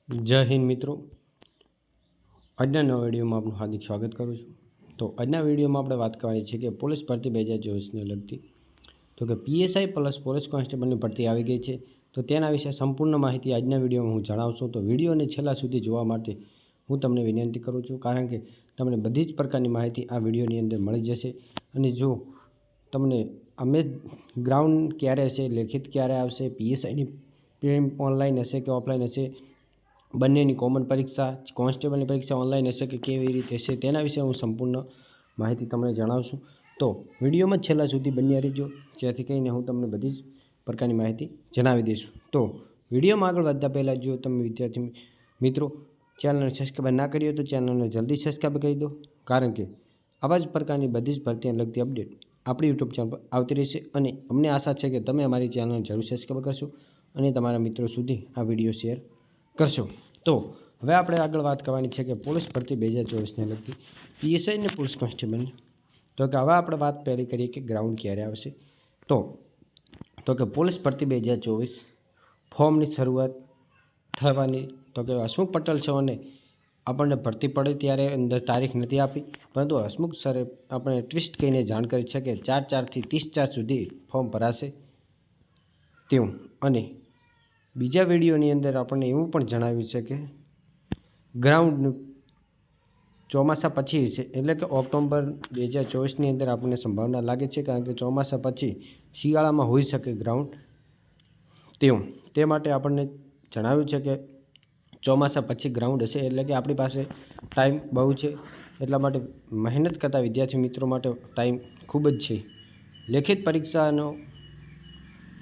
जय हिंद मित्रों। આજના નવા વિડીયોમાં આપનું હાર્દિક સ્વાગત કરું છું। તો આજના વિડીયોમાં આપણે વાત કરવાની છે કે પોલીસ ભરતી 2024ને લગતી તો કે પીએસઆઈ પ્લસ પોલીસ કોન્સ્ટેબલની ભરતી આવી ગઈ છે। તો તેના વિશે સંપૂર્ણ માહિતી આજના વિડીયોમાં હું જણાવું છું। તો વિડીયોને છેલ્લા સુધી જોવા માટે હું તમને વિનંતી કરું છું, કારણ કે તમને બધી જ પ્રકારની માહિતી આ વિડીયોની અંદર મળી જશે। અને જો તમને અમે ગ્રાઉન્ડ ક્યારે હશે, લેખિત ક્યારે આવશે, પીએસઆઈની પ્રીલિમ ઓનલાઈન હશે કે ઓફલાઈન હશે, બંનેની કોમન પરીક્ષા, કોન્સ્ટેબલની પરીક્ષા ઓનલાઈન હશે કે કેવી રીતે હશે, તેના વિશે હું સંપૂર્ણ માહિતી તમને જણાવશું। તો વિડીયોમાં છેલ્લા સુધી બન્યા રહેજો, જેથી કરીને હું તમને બધી જ પ્રકારની માહિતી જણાવી દઈશું। તો વિડીયોમાં આગળ વધતા પહેલાં જો તમે વિદ્યાર્થી મિત્રો ચેનલને સબસ્ક્રાઈબ ના કરી હોય તો ચેનલને જલ્દી સબસ્ક્રાઈબ કરી દો, કારણ કે આવા જ પ્રકારની બધી જ ભરતીને લગતી અપડેટ આપણી યુટ્યુબ ચેનલ પર આવતી રહેશે। અને અમને આશા છે કે તમે અમારી ચેનલને જરૂર સબસ્ક્રાઈબ કરશો અને તમારા મિત્રો સુધી આ વિડીયો શેર કરશો। તો હવે આપણે આગળ વાત કરવાની છે કે પોલીસ ભરતી 2024ને લગતી પીએસઆઈ અને પોલીસ કોન્સ્ટેબલની। તો કે હવે આપણે વાત પહેલી કરીએ કે ગ્રાઉન્ડ ક્યારે આવશે। તો કે પોલીસ ભરતી 2024 ફોર્મની શરૂઆત થવાની તો કે હસમુખ પટેલ સરોને આપણને ભરતી પડે ત્યારે અંદર તારીખ નથી આપી, પરંતુ હસમુખ સરે આપણે ટ્વિસ્ટ કહીને જાણ કરી છે કે 4/4થી 30/4 સુધી ફોર્મ ભરાશે તેવું। અને બીજા વિડીયોની અંદર આપણને એવું પણ જણાવ્યું છે કે ગ્રાઉન્ડ ચોમાસા પછી છે, એટલે કે ઓક્ટોબર 2024ની અંદર આપણને સંભાવના લાગે છે, કારણ કે ચોમાસા પછી શિયાળામાં હોઈ શકે ગ્રાઉન્ડ તેવું। તે માટે આપણને જણાવ્યું છે કે ચોમાસા પછી ગ્રાઉન્ડ હશે, એટલે કે આપણી પાસે ટાઈમ બહુ છે, એટલા માટે મહેનત કરતા વિદ્યાર્થી મિત્રો માટે ટાઈમ ખૂબ જ છે। લેખિત પરીક્ષાનો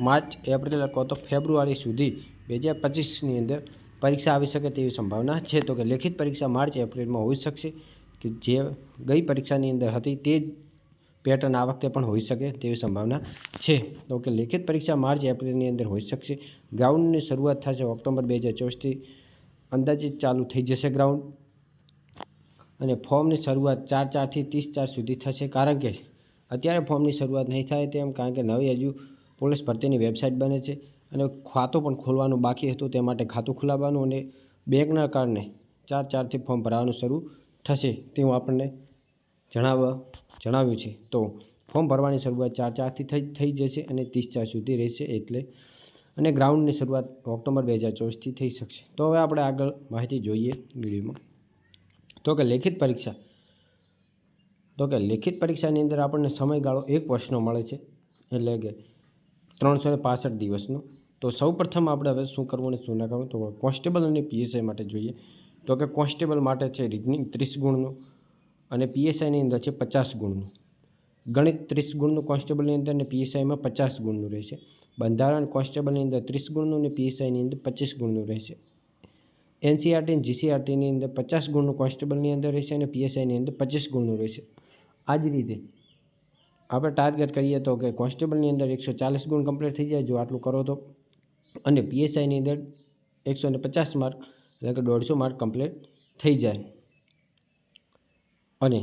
માર્ચ, એપ્રિલ અથવા તો ફેબ્રુઆરી સુધી 2025ની અંદર પરીક્ષા આવી શકે તેવી સંભાવના છે। તો કે લેખિત પરીક્ષા માર્ચ એપ્રિલમાં હોઈ શકશે, કે જે ગઈ પરીક્ષાની અંદર હતી તે જ પેટર્ન આ વખતે પણ હોઈ શકે તેવી સંભાવના છે। તો કે લેખિત પરીક્ષા માર્ચ એપ્રિલની અંદર હોઈ શકશે। ગ્રાઉન્ડની શરૂઆત થશે ઓક્ટોબર 2024થી, અંદાજિત ચાલુ થઈ જશે ગ્રાઉન્ડ। અને ફોર્મની શરૂઆત 4/4થી 30/4 સુધી થશે, કારણ કે અત્યારે ફોર્મની શરૂઆત નહીં થાય તેમ, કારણ કે નવી હજુ પોલીસ ભરતીની વેબસાઇટ બને છે અને ખાતું પણ ખોલવાનું બાકી હતું, તે માટે ખાતું ખોલાવવાનું અને બેંકના કારણે 4/4થી ફોર્મ ભરવાનું શરૂ થશે તેવું આપણને જણાવ્યું છે। તો ફોર્મ ભરવાની શરૂઆત 4/4થી થઈ જશે અને 30/4 સુધી રહેશે, એટલે અને ગ્રાઉન્ડની શરૂઆત ઓક્ટોબર 2024થી થઈ શકશે। તો હવે આપણે આગળ માહિતી જોઈએ વિડીયોમાં। તો કે લેખિત પરીક્ષાની અંદર આપણને સમયગાળો 1 વર્ષનો મળે છે, એટલે કે 365 દિવસનો। તો સૌ પ્રથમ આપણે હવે શું કરવું અને શું ના કરવું, તો કોન્સ્ટેબલ અને પીએસઆઈ માટે જોઈએ। તો કે કોન્સ્ટેબલ માટે છે રિઝનિંગ 30 ગુણનું અને પીએસઆઈની અંદર છે 50 ગુણનું। ગણિત 30 ગુણનું કોન્સ્ટેબલની અંદર અને પીએસઆઈમાં 50 ગુણનું રહેશે। બંધારણ કોન્સ્ટેબલની અંદર 30 ગુણનું અને પીએસઆઈની અંદર 25 ગુણનું રહેશે। એનસીઆરટી અને જીસીઆરટીની અંદર 50 ગુણનું કોન્સ્ટેબલની અંદર રહેશે અને પીએસઆઈની અંદર 25 ગુણનું રહેશે। આ જ રીતે આપણે ટાર્ગેટ કરીએ તો કે કોન્સ્ટેબલની અંદર 140 ગુણ કમ્પ્લીટ થઈ જાય જો આટલું કરો તો, અને પીએસઆઈની અંદર 150 માર્ક, એટલે કે 150 માર્ક કમ્પ્લીટ થઈ જાય। અને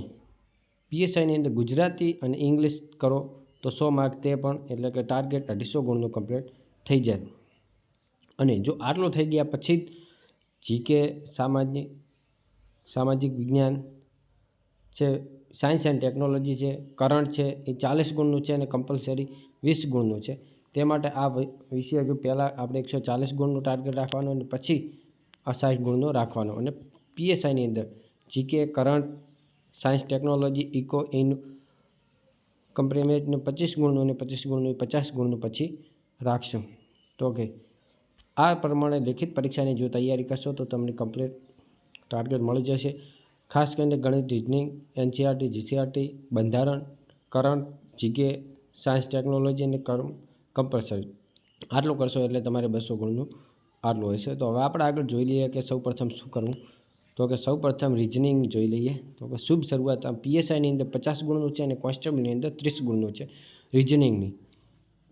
પીએસઆઈની અંદર ગુજરાતી અને ઇંગ્લિશ કરો તો 100 માર્ક તે પણ, એટલે કે ટાર્ગેટ 250 ગુણનું કમ્પ્લીટ થઈ જાય। અને જો આટલું થઈ ગયા પછી જ જીકે, સામાજિક વિજ્ઞાન છે, સાયન્સ એન્ડ ટેકનોલોજી છે, કરંટ છે, એ 40 ગુણનું છે અને કમ્પલસરી 20 ગુણનું છે। તે માટે આ વિષય હજુ પહેલાં આપણે 140 ગુણનું ટાર્ગેટ રાખવાનું અને પછી 60 ગુણનો રાખવાનો। અને પીએસઆઈની અંદર GK, current, science, technology, eco, કમ્પ્રીમેન્ટને 25 ગુણનું અને 25 ગુણનું 50 ગુણનું પછી રાખશું। તો કે આ પ્રમાણે લેખિત પરીક્ષાની જો તૈયારી કરશો તો તમને કમ્પ્લીટ ટાર્ગેટ મળી જશે। ખાસ કરીને ગણિત, રિઝનિંગ, એનસીઆરટી, જીસીઆરટી, બંધારણ, કરંટ, જીકે, સાયન્સ, ટેકનોલોજી અને કમ્પલસરી આટલું કરશો એટલે તમારે 200 ગુણનું આટલું હશે। તો હવે આપણે આગળ જોઈ લઈએ કે સૌપ્રથમ શું કરવું। તો કે સૌપ્રથમ રિઝનિંગ જોઈ લઈએ। તો કે શુભ શરૂઆત પીએસઆઈની અંદર 50 ગુણનું છે અને કોન્સ્ટેબલની અંદર 30 ગુણનું છે રિઝનિંગની।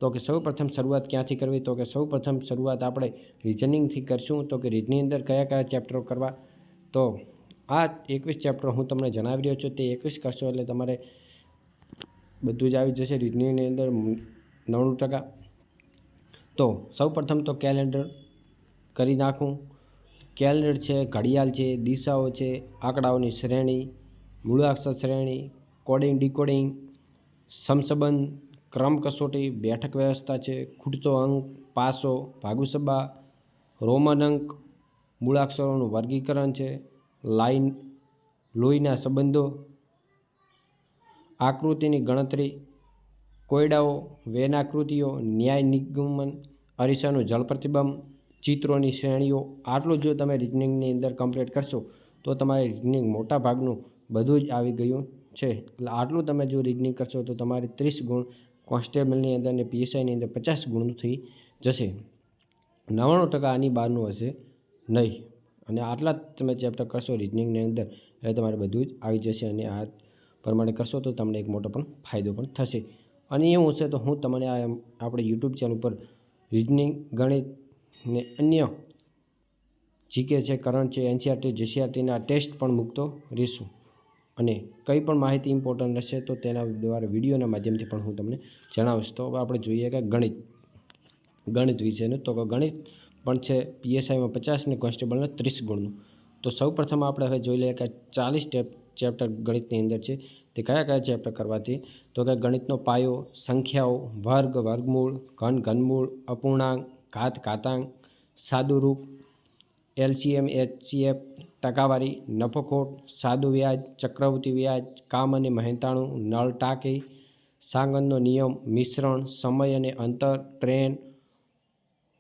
તો કે સૌપ્રથમ શરૂઆત ક્યાંથી કરવી, તો કે સૌપ્રથમ શરૂઆત આપણે રિઝનિંગથી કરશું। તો કે રીઝનિંગ અંદર કયા ચેપ્ટરો કરવા, તો આ 21 ચેપ્ટર હું તમને જણાવી રહ્યો છું, તે 21 કરશો એટલે તમારે બધું જ આવી જશે રીઝનિંગની અંદર 99%। તો સૌપ્રથમ તો કેલેન્ડર કરી નાખું, કેલેન્ડર છે, ઘડિયાળ છે, દિશાઓ છે, આંકડાઓની શ્રેણી, મૂળાક્ષર શ્રેણી, કોડિંગ ડીકોડિંગ, સમસંબંધ, ક્રમ કસોટી, બેઠક વ્યવસ્થા છે, ખૂટતો અંક, પાસો, ભાગુસબા, રોમન અંક, મૂળાક્ષરોનું વર્ગીકરણ છે, લાઈન લોહીના સંબંધો, આકૃતિની ગણતરી, કોયડાઓ, વેન આકૃતિઓ, ન્યાય નિગમન, અરીસાનું જળ પ્રતિબંધ, ચિત્રોની શ્રેણીઓ. આટલું જો તમે રિઝનિંગની અંદર કમ્પ્લીટ કરશો તો તમારે રિઝનિંગ મોટા ભાગનું બધું જ આવી ગયું છે. એટલે આટલું તમે જો રિઝનિંગ કરશો તો તમારે 30 ગુણ કોન્સ્ટેબલની અંદર અને પીએસઆઈની અંદર 50 ગુણનું થઈ જશે. 99% આની બહારનું હશે નહીં. અને આટલા જ તમે ચેપ્ટર કરશો રિઝનિંગની અંદર એટલે તમારે બધું જ આવી જશે. અને આ પ્રમાણે કરશો તો તમને એક મોટો પણ ફાયદો પણ થશે. અને એવું હશે તો હું તમને આપણે યુટ્યુબ ચેનલ ઉપર રિઝનિંગ, ગણિત ને અન્ય જીકે છે, કરંટ છે, એનસીઆરટી, જીસીઆરટીના ટેસ્ટ પણ મૂકતો રહીશું. અને કંઈ પણ માહિતી ઇમ્પોર્ટન્ટ હશે તો તેના દ્વારા વિડીયોના માધ્યમથી પણ હું તમને જણાવીશ. તો હવે આપણે જોઈએ કે ગણિત વિશેનું. તો ગણિત પણ છે પીએસઆઈમાં 50 ને કોન્સ્ટેબલના 30 ગુણનું. તો સૌપ્રથમ આપણે હવે જોઈ લઈએ કે 40 ચેપ્ટર ગણિતની અંદર છે તે કયા ચેપ્ટર કરવાથી. તો કે ગણિતનો પાયો, સંખ્યાઓ, વર્ગ, વર્ગમૂળ, ઘન, ઘનમૂળ, અપૂર્ણાંક, ઘાત, ઘાતાંક, સાદું રૂપ, એલસીએમ, એચસીએફ, ટકાવારી, નફોખોટ, સાદું વ્યાજ, ચક્રવૃત્તિ વ્યાજ, કામ અને મહેનતાણું, નળ ટાંકી, સાંગનનો નિયમ, મિશ્રણ, સમય અને અંતર, ટ્રેન,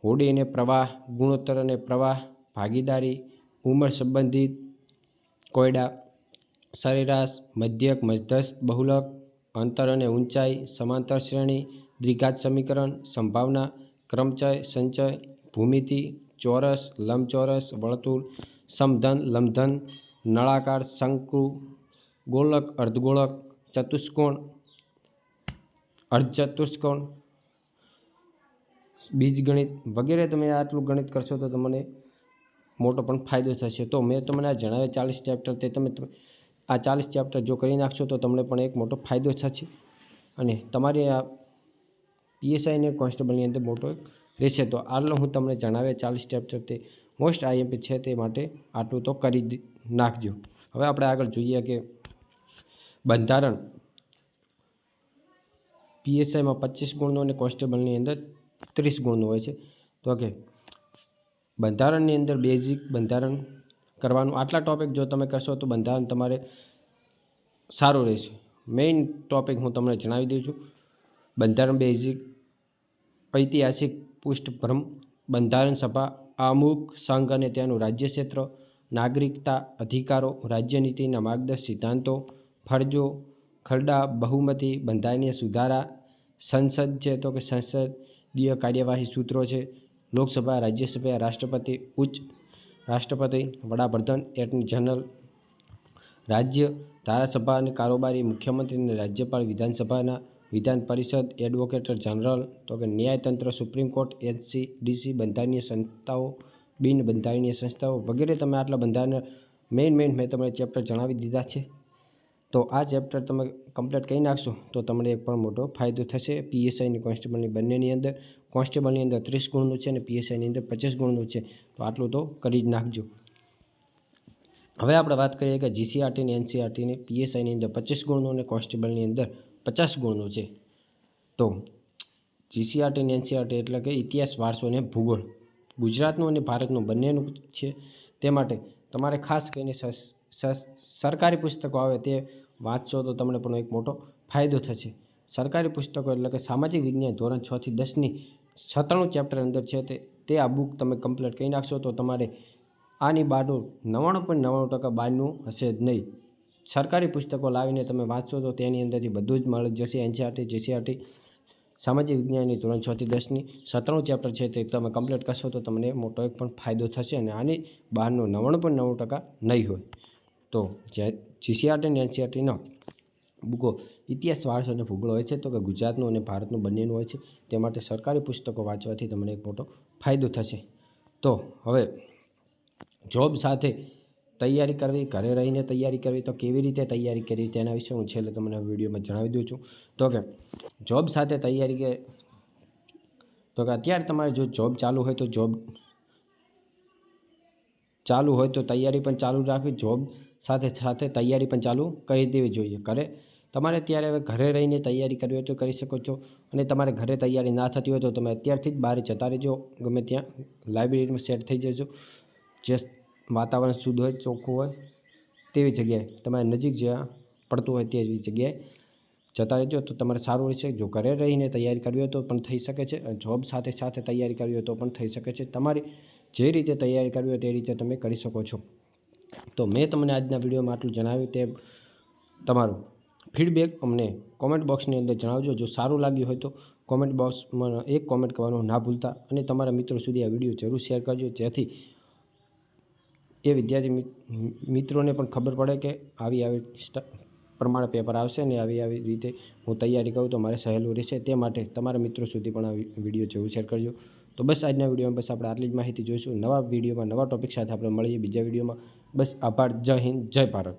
હોડી અને પ્રવાહ, ગુણોત્તર અને પ્રવાહ, ભાગીદારી, ઉંમર સંબંધિત, કોયડા, સરેરાશ, મધ્યક, મધ્યસ્થ, બહુલક, અંતર અને ઊંચાઈ, સમાંતર શ્રેણી, દ્વિઘાત સમીકરણ, સંભાવના, ક્રમચય, સંચય, ભૂમિતિ, ચોરસ, લંબચોરસ, વર્તુળ, સમઘન, લંબઘન, નળાકાર, શંકુ, ગોળક, અર્ધગોળક, ચતુષ્કોણ, અર્ધચતુષ્કોણ, બીજગણિત વગેરે. તમે આટલું ગણિત કરશો તો તમને મોટો પણ ફાયદો થશે. તો મેં તમને આ જણાવ્યા 40 ચેપ્ટર તે તમે આ 40 ચેપ્ટર જો કરી નાખશો તો તમને પણ એક મોટો ફાયદો થશે. અને તમારી આ પીએસઆઈ અને કોન્સ્ટેબલની અંદર મોટો રહેશે. તો આટલો હું તમને જણાવ્યા 40 ચેપ્ટર તે મોસ્ટ આઈએમપી છે તે માટે આટલું તો કરી નાખજો. હવે આપણે આગળ જોઈએ કે બંધારણ પીએસઆઈમાં 25 ગુણનો અને કોન્સ્ટેબલની અંદર 30 ગુણનો હોય છે. તો કે બંધારણની અંદર બેઝિક બંધારણ કરવાનું. આટલા ટોપિક જો તમે કરશો તો બંધારણ તમારે સારું રહેશે. મેઇન ટોપિક હું તમને જણાવી દઉં છું. બંધારણ બેઝિક, ઐતિહાસિક પૃષ્ઠભ્રમ, બંધારણ સભા, આમુખ, સંઘ અને તેનું રાજ્ય ક્ષેત્ર, નાગરિકતા, અધિકારો, રાજ્યનીતિના માર્ગદર્શક સિદ્ધાંતો, ફરજો, ખરડા, બહુમતી, બંધારણીય સુધારા, સંસદ છે તો કે સંસદીય કાર્યવાહી સૂત્રો છે, લોકસભા, રાજ્યસભા, રાષ્ટ્રપતિ, ઉચ્ચ રાષ્ટ્રપતિ, વડાપ્રધાન, એટર્ની જનરલ, રાજ્ય, ધારાસભા અને કારોબારી, મુખ્યમંત્રી અને રાજ્યપાલ, વિધાનસભાના, વિધાન પરિષદ, એડવોકેટ જનરલ, તો કે ન્યાયતંત્ર, સુપ્રીમ કોર્ટ, એનસીડીસી, બંધારણીય સંસ્થાઓ, બિન બંધારણીય સંસ્થાઓ વગેરે. તમે આટલા બંધારણ મેઇન મેં તમને ચેપ્ટર જણાવી દીધા છે. તો આ ચેપ્ટર તમે કમ્પ્લીટ કરી નાખશો તો તમને એક પણ મોટો ફાયદો થશે. પીએસઆઈની કોન્સ્ટેબલની બંનેની અંદર કોન્સ્ટેબલની અંદર 30 ગુણનું છે અને પીએસઆઈની અંદર 50 ગુણનું છે. તો આટલું તો કરી જ નાખજો. હવે આપણે વાત કરીએ કે જીસીઆરટી અને એનસીઆરટીની પીએસઆઈની અંદર 25 ગુણનું અને કોન્સ્ટેબલની અંદર 50 ગુણનું છે. તો જીસીઆરટી અને એનસીઆરટી એટલે કે ઇતિહાસ, વારસો અને ભૂગોળ ગુજરાતનું અને ભારતનું બંનેનું છે. તે માટે તમારે ખાસ કરીને સરકારી પુસ્તકો આવે તે વાંચશો તો તમને પણ એક મોટો ફાયદો થશે. સરકારી પુસ્તકો એટલે કે સામાજિક વિજ્ઞાન ધોરણ 6 થી 10ની 97 ચેપ્ટર અંદર છે તે આ બુક તમે કમ્પ્લીટ કરી નાખશો તો તમારે આની બહારનું 99.99% બહારનું હશે જ નહીં. સરકારી પુસ્તકો લાવીને તમે વાંચશો તો તેની અંદરથી બધું જ મળી જશે. એનસીઆરટી, જીસીઆરટી, સામાજિક વિજ્ઞાનની ધોરણ 6 થી 10ની 97 ચેપ્ટર છે તે તમે કમ્પ્લીટ કરશો તો તમને મોટો એક પણ ફાયદો થશે. અને આની બહારનું 99.99% નહીં હોય. તો જે જીસીઆરટી અને એનસીઆરટીના બુકો ઇતિહાસ, વારસો અને ભૂગોળ હોય છે તો કે ગુજરાતનું અને ભારતનું બંનેનું હોય છે. તે માટે સરકારી પુસ્તકો વાંચવાથી તમને એક મોટો ફાયદો થશે. તો હવે જોબ સાથે તૈયારી કરવી, ઘરે રહીને તૈયારી કરવી, તો કેવી રીતે તૈયારી કરવી તેના વિશે હું છેલ્લે તમને વિડીયોમાં જણાવી દઉં છું. તો કે જોબ સાથે તૈયારી તો કે અત્યારે તમારે જો જોબ ચાલુ હોય તો ચાલુ હોય તો તૈયારી પણ ચાલુ રાખવી, જોબ સાથે સાથે તૈયારી પણ ચાલુ કરી દેવી જોઈએ. તમારે ત્યારે હવે ઘરે રહીને તૈયારી કરવી હોય તો કરી શકો છો, અને તમારે ઘરે તૈયારી ના થતી હોય તો તમે અત્યારથી જ બહાર જતા રહેજો, ગમે ત્યાં લાઇબ્રેરીમાં સેટ થઈ જજો, જે વાતાવરણ શુદ્ધ હોય, ચોખ્ખું હોય તેવી જગ્યાએ, તમારે નજીક જ્યાં પડતું હોય તેવી જગ્યાએ જતા રહેજો તો તમારે સારું રહેશે. જો ઘરે રહીને તૈયારી કરવી હોય તો પણ થઈ શકે છે, જોબ સાથે સાથે તૈયારી કરવી હોય તો પણ થઈ શકે છે. તમારી જે રીતે તૈયારી કરવી હોય તે રીતે તમે કરી શકો છો. તો મેં તમને આજના વિડીયોમાં આટલું જણાવ્યું. તે તમારું ફીડબેક અમને કોમેન્ટ બોક્સની અંદર જણાવજો. જો સારું લાગ્યું હોય તો કોમેન્ટ બોક્સમાં એક કોમેન્ટ કરવાનું ના ભૂલતા, અને તમારા મિત્રો સુધી આ વિડીયો જરૂર શેર કરજો, જેથી એ વિદ્યાર્થી મિત્રોને પણ ખબર પડે કે આવી પ્રમાણે પેપર આવશે અને આવી રીતે હું તૈયારી કરું તો મારે સહેલું રહેશે. તે માટે તમારા મિત્રો સુધી પણ આ વિડીયો જરૂર શેર કરજો. તો બસ આજના વિડીયોમાં બસ આપણે આટલી જ માહિતી જોઈશું. નવા વિડીયોમાં નવા ટોપિક સાથે આપણે મળીએ બીજા વિડીયોમાં. બસ આભાર. જય હિન્દ, જય ભારત.